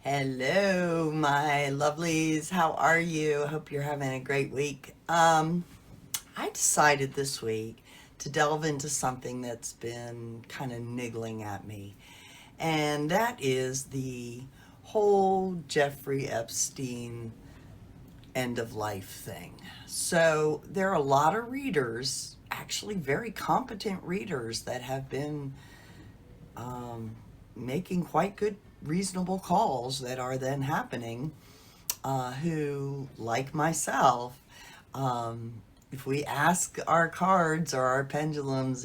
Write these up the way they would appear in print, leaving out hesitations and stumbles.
Hello, my lovelies. How are you? Hope you're having a great week. I decided this week to delve into something that's been kind of niggling at me, and that is the whole Jeffrey Epstein end of life thing. So, there are a lot of readers, actually very competent readers, that have been um, making quite good, reasonable calls that are then happening, who, like myself, um, if we ask our cards or our pendulums,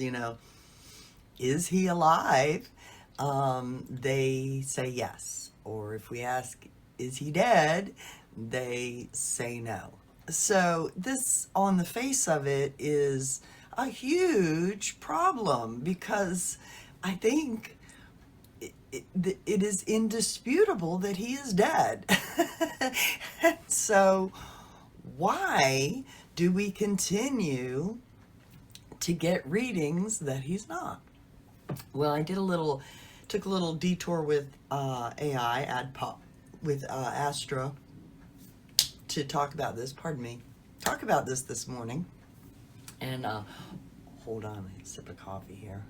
is he alive? They say yes. Or if we ask, is he dead? They say no. So, this, on the face of it, is a huge problem because I think it is indisputable that he is dead. So, why do we continue to get readings that he's not? Well, took a little detour with AI, Adhpa, with Astra to talk about this. Pardon me, talk about this morning. And hold on, a sip of coffee here.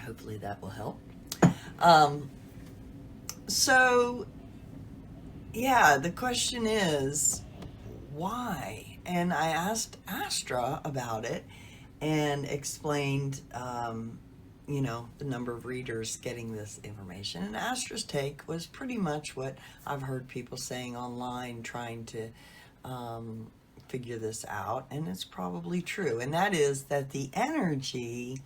Hopefully that will help. Um, so yeah, the question is why? And I asked Astra about it and explained, the number of readers getting this information. And Astra's take was pretty much what I've heard people saying online, trying to figure this out. And it's probably true. And that is that the energy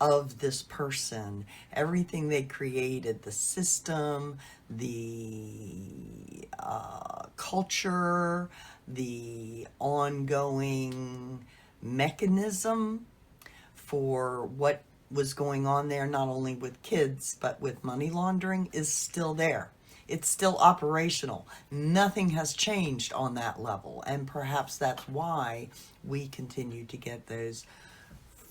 of this person, everything they created, the system, the culture, the ongoing mechanism for what was going on there, not only with kids, but with money laundering, is still there. It's still operational. Nothing has changed on that level. And perhaps that's why we continue to get those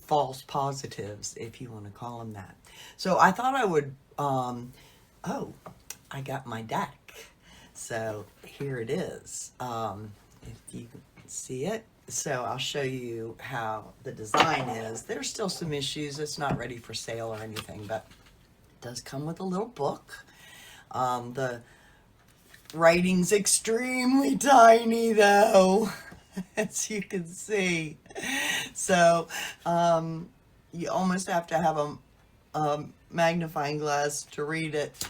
false positives, if you want to call them that. So I thought I would, I got my deck. So here it is. If you can see it. So I'll show you how the design is. There's still some issues. It's not ready for sale or anything, but it does come with a little book. The writing's extremely tiny though, as you can see. So you almost have to have a magnifying glass to read it.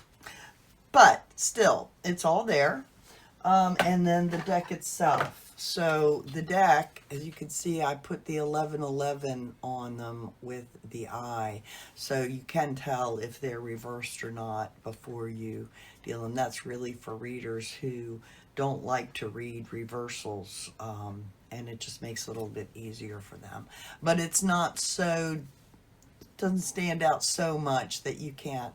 But still, it's all there. And then the deck itself. So the deck, as you can see, I put the 1111 on them with the eye. So you can tell if they're reversed or not before you deal. And that's really for readers who don't like to read reversals. And it just makes it a little bit easier for them. But it's not so, doesn't stand out so much that you can't,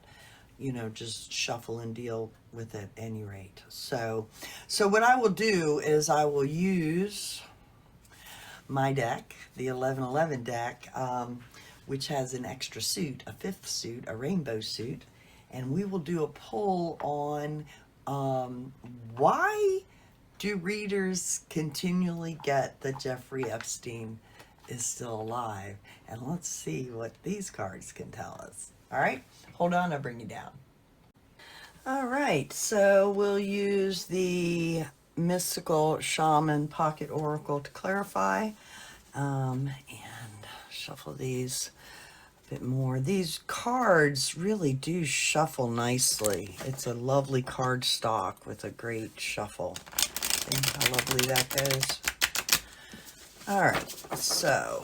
just shuffle and deal with it at any rate. So what I will do is I will use my deck, the 1111 deck, which has an extra suit, a fifth suit, a rainbow suit, and we will do a poll on why do readers continually get that Jeffrey Epstein is still alive? And let's see what these cards can tell us. All right, hold on, I'll bring you down. All right, so we'll use the Mystical Shaman Pocket Oracle to clarify, and shuffle these a bit more. These cards really do shuffle nicely. It's a lovely card stock with a great shuffle. See how lovely that goes? All right, so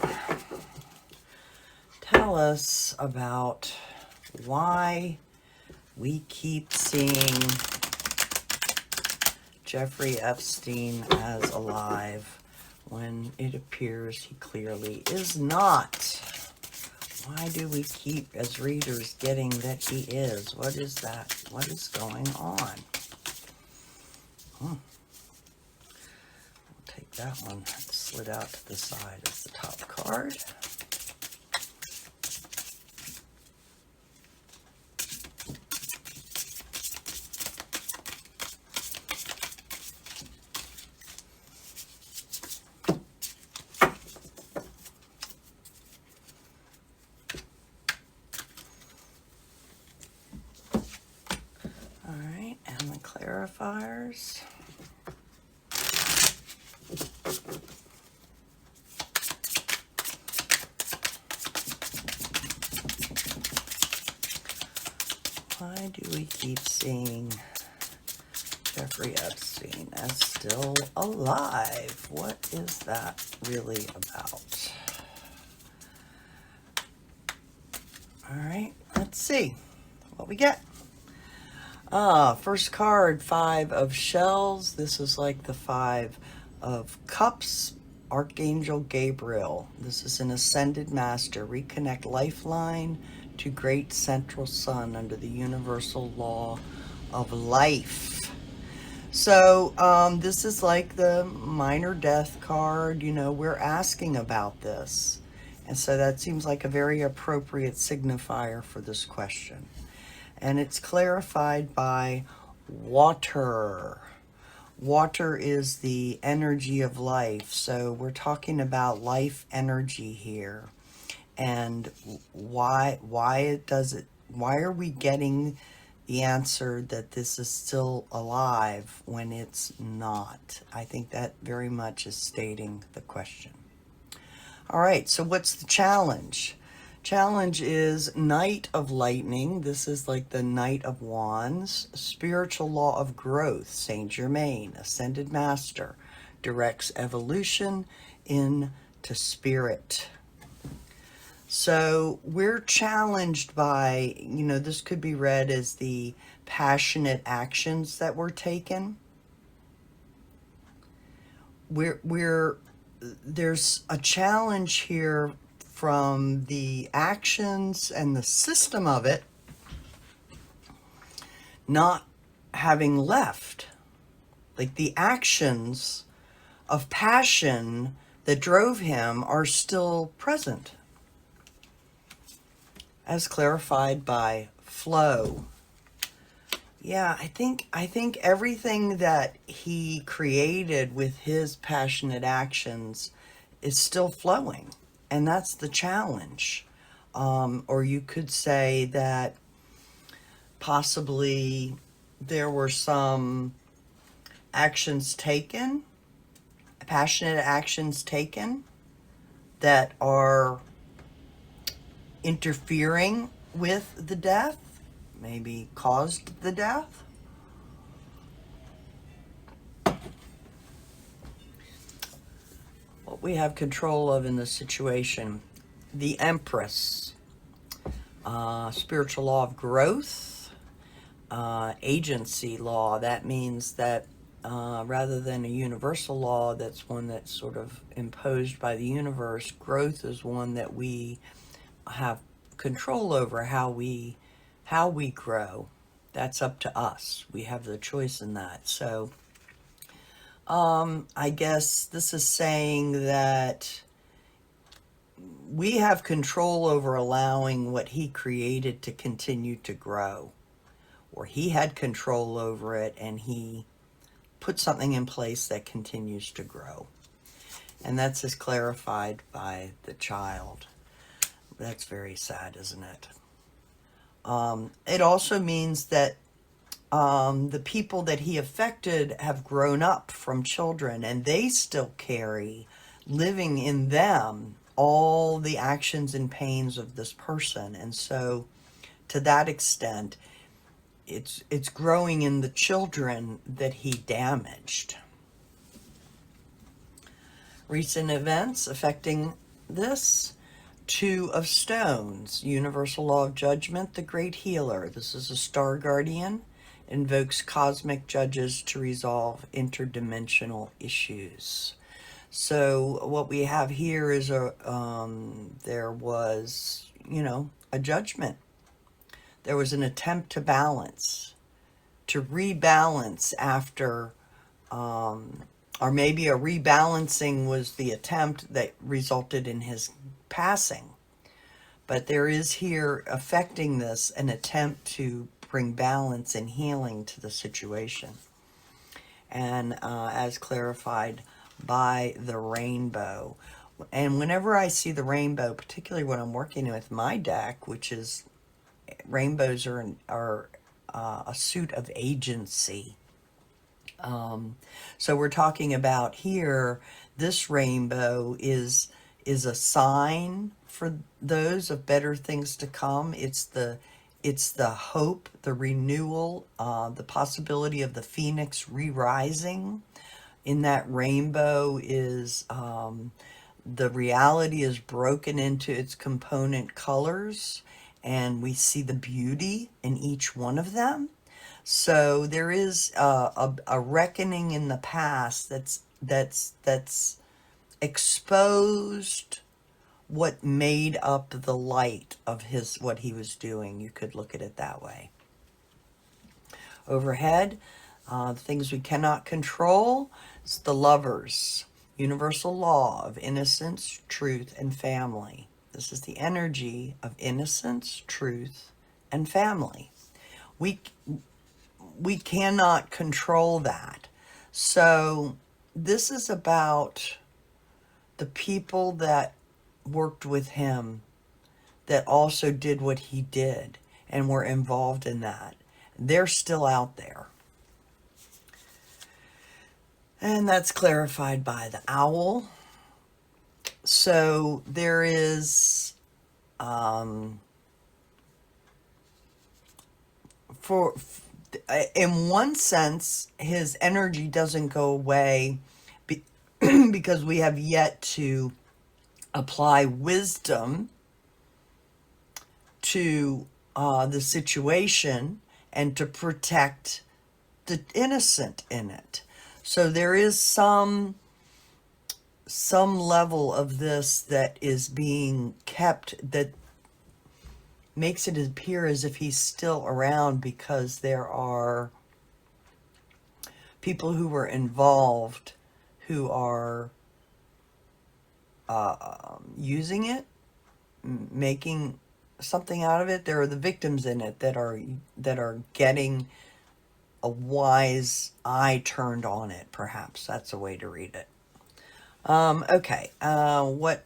tell us about why we keep seeing Jeffrey Epstein as alive when it appears he clearly is not. Why do we keep, as readers, getting that he is? What is that? What is going on? We'll take that one. That slid out to the side as the top card. Stars. Why do we keep seeing Jeffrey Epstein as still alive? What is that really about? All right, let's see what we get. First card, 5 of Shells. This is like the 5 of Cups. Archangel Gabriel. This is an ascended master. Reconnect lifeline to great central sun under the universal law of life. So this is like the minor death card. You know, we're asking about this. And so that seems like a very appropriate signifier for this question. And it's clarified by water. Water is the energy of life. So we're talking about life energy here. And why are we getting the answer that this is still alive when it's not? I think that very much is stating the question. All right, so what's the challenge? Challenge is Knight of Lightning. This is like the Knight of Wands. Spiritual law of growth. Saint Germain, Ascended Master, directs evolution into spirit. So we're challenged by, you know, this could be read as the passionate actions that were taken. There's a challenge here from the actions and the system of it not having left. Like the actions of passion that drove him are still present, as clarified by flow. Yeah, I think everything that he created with his passionate actions is still flowing. And that's the challenge. Or you could say that possibly there were some actions taken, passionate actions taken, that are interfering with the death, maybe caused the death. What we have control of in this situation: the Empress, spiritual law of growth, agency law. That means that rather than a universal law that's one that's sort of imposed by the universe, growth is one that we have control over. How we grow, that's up to us. We have the choice in that. So I guess this is saying that we have control over allowing what he created to continue to grow, or he had control over it and he put something in place that continues to grow. And that's as clarified by the child. That's very sad, isn't it? It also means that the people that he affected have grown up from children, and they still carry, living in them, all the actions and pains of this person. And so to that extent, it's growing in the children that he damaged. Recent events affecting this: 2 of Stones, universal law of judgment, the great healer. This is a star guardian, invokes cosmic judges to resolve interdimensional issues. So what we have here is there was, a judgment. There was an attempt to balance, to rebalance after, or maybe a rebalancing was the attempt that resulted in his passing. But there is here affecting this an attempt to bring balance and healing to the situation. And as clarified by the rainbow. And whenever I see the rainbow, particularly when I'm working with my deck, which is rainbows are a suit of agency. So we're talking about here, this rainbow is a sign for those of better things to come. It's the hope, the renewal, the possibility of the phoenix re-rising. In that rainbow is the reality is broken into its component colors, and we see the beauty in each one of them. So there is a reckoning in the past that's exposed what made up the light of his what he was doing. You could look at it that way. Overhead, things we cannot control. It's the lovers, universal law of innocence, truth, and family. This is the energy of innocence, truth, and family. We cannot control that. So this is about the people that worked with him, that also did what he did and were involved in that. They're still out there. And that's clarified by the owl. So there is, in one sense, his energy doesn't go away because we have yet to apply wisdom to the situation and to protect the innocent in it. So there is some level of this that is being kept, that makes it appear as if he's still around, because there are people who were involved who are using it, making something out of it. There are the victims in it that are getting a wise eye turned on it, perhaps. That's a way to read it. Okay, what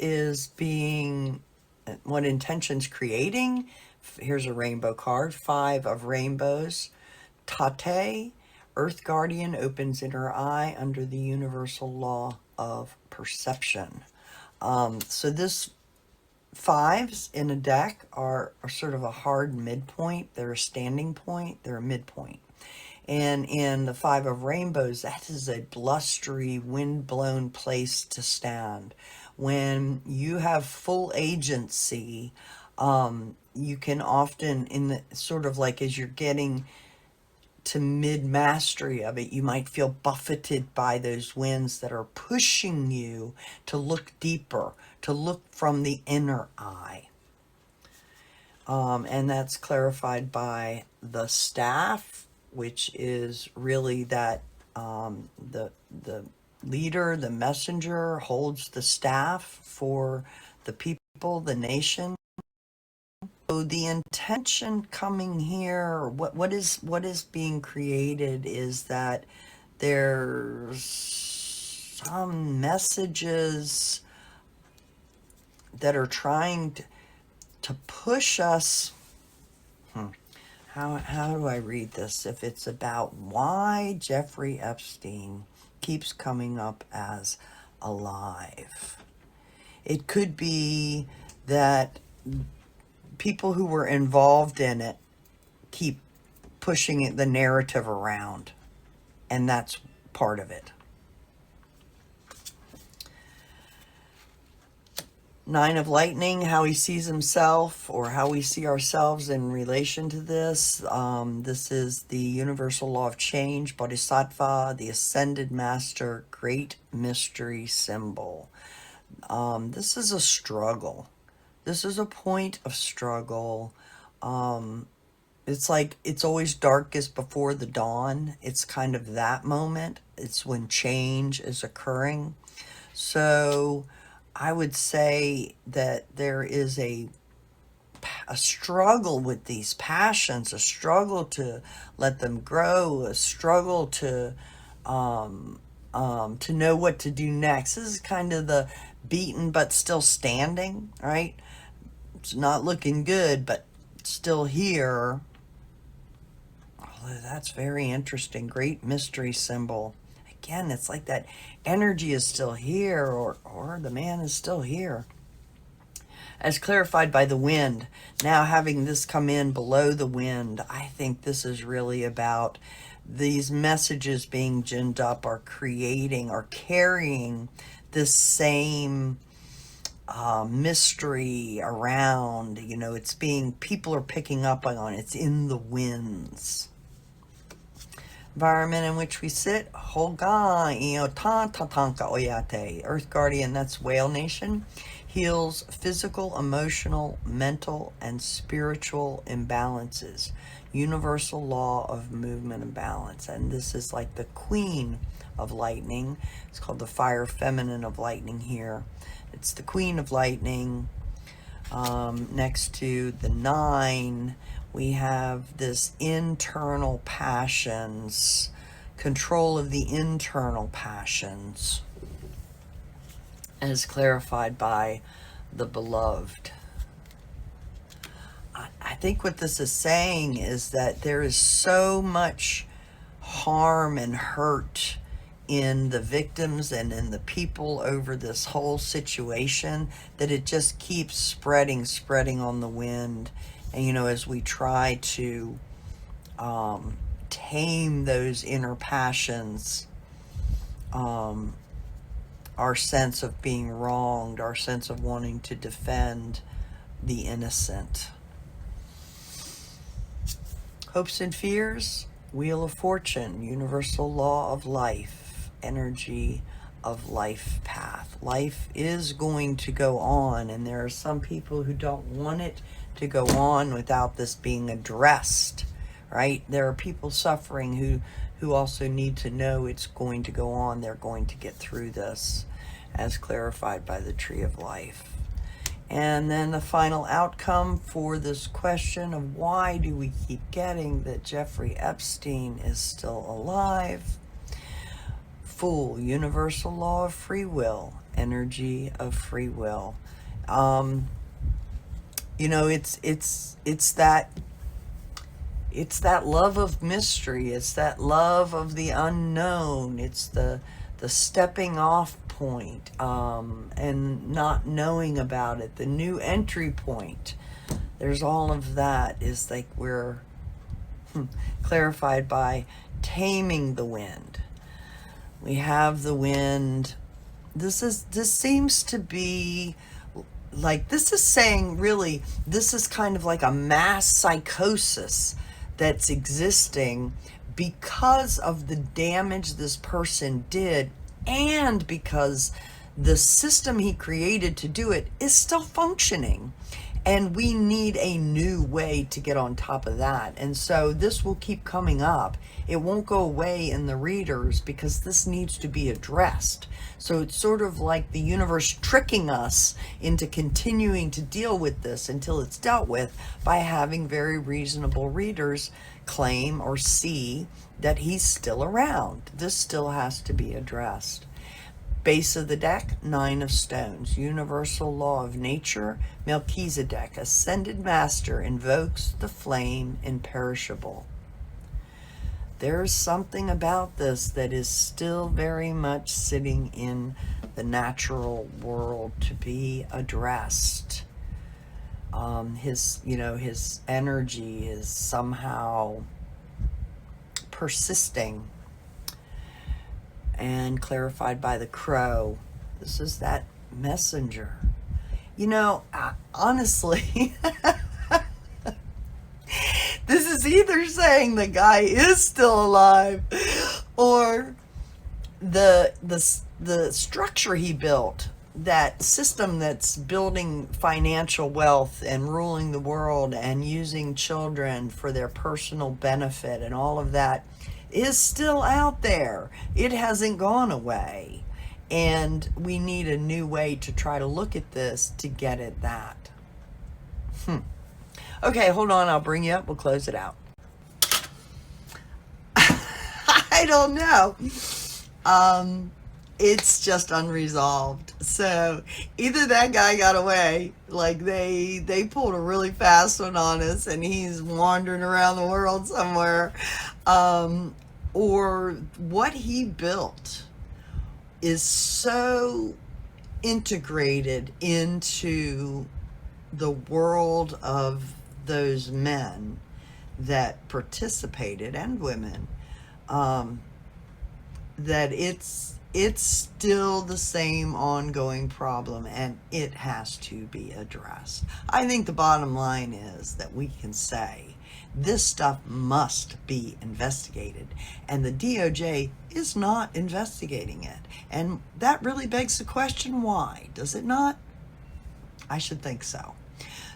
intention's creating? Here's a rainbow card, 5 of rainbows. Tate, Earth Guardian, opens inner eye under the universal law of perception. So this 5s in a deck are sort of a hard midpoint. They're a standing point. They're a midpoint. And in the 5 of rainbows, that is a blustery, wind-blown place to stand. When you have full agency, you can often, in the sort of like as you're getting to mid-mastery of it, you might feel buffeted by those winds that are pushing you to look deeper, to look from the inner eye. And that's clarified by the staff, which is really that the leader, the messenger, holds the staff for the people, the nation. So the intention coming here, what is being created, is that there's some messages that are trying to push us. How do I read this? If it's about why Jeffrey Epstein keeps coming up as alive. It could be that people who were involved in it keep pushing the narrative around, and that's part of it. 9 of lightning, how he sees himself, or how we see ourselves in relation to this. This is the universal law of change, Bodhisattva, the ascended master, great mystery symbol. This is a struggle. This is a point of struggle. It's like it's always darkest before the dawn. It's kind of that moment. It's when change is occurring. So I would say that there is a struggle with these passions, a struggle to let them grow, a struggle to know what to do next. This is kind of the beaten but still standing, right? It's not looking good, but still here, That's very interesting. Great mystery symbol. Again, it's like that energy is still here, or the man is still here. As clarified by the wind. Now having this come in below the wind, I think this is really about these messages being ginned up are creating or carrying this same mystery around. You know, it's being, people are picking up on it. It's in the winds. Environment in which we sit, Hoga, Tatanka Oyate, Earth Guardian, that's Whale Nation, heals physical, emotional, mental, and spiritual imbalances. Universal law of movement and balance. And this is like the queen of lightning. It's called the fire feminine of lightning here. It's the queen of lightning. Next to the 9, we have this internal passions, control of the internal passions, as clarified by the beloved. I think what this is saying is that there is so much harm and hurt in the victims and in the people over this whole situation that it just keeps spreading on the wind. And, you know, as we try to tame those inner passions, our sense of being wronged, our sense of wanting to defend the innocent. Hopes and fears, Wheel of Fortune, universal law of life, energy of life path. Life is going to go on, and there are some people who don't want it to go on without this being addressed, right? There are people suffering who also need to know it's going to go on. They're going to get through this, as clarified by the Tree of Life. And then the final outcome for this question of why do we keep getting that Jeffrey Epstein is still alive? Fool, universal law of free will, energy of free will. You know, it's that love of mystery. It's that love of the unknown. It's the stepping off point, and not knowing about it, the new entry point. There's all of that is like we're clarified by taming the wind. We have the wind. This seems to be like, this is saying really, this is kind of like a mass psychosis that's existing because of the damage this person did, and because the system he created to do it is still functioning. And we need a new way to get on top of that. And so this will keep coming up. It won't go away in the readers because this needs to be addressed. So it's sort of like the universe tricking us into continuing to deal with this until it's dealt with by having very reasonable readers claim or see that he's still around. This still has to be addressed. Base of the deck, 9 of Stones. Universal law of nature, Melchizedek, ascended master, invokes the flame imperishable. There's something about this that is still very much sitting in the natural world to be addressed. His energy is somehow persisting. And clarified by the crow. This is that messenger. You know, honestly, this is either saying the guy is still alive, or the structure he built, that system that's building financial wealth and ruling the world and using children for their personal benefit and all of that, is still out there. It hasn't gone away. And we need a new way to try to look at this to get at that. Okay, hold on. I'll bring you up. We'll close it out. I don't know. it's just unresolved. So either that guy got away, like they pulled a really fast one on us and he's wandering around the world somewhere, or what he built is so integrated into the world of those men that participated, and women, that it's still the same ongoing problem, and it has to be addressed. I think the bottom line is that we can say this stuff must be investigated, and the DOJ is not investigating it. And that really begs the question, why? Does it not? I should think so.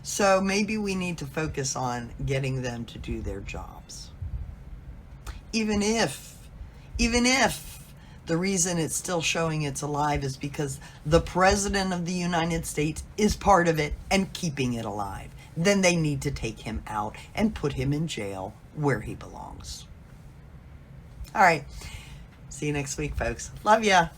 So maybe we need to focus on getting them to do their jobs. Even if the reason it's still showing it's alive is because the President of the United States is part of it and keeping it alive, then they need to take him out and put him in jail where he belongs. All right. See you next week, folks. Love ya.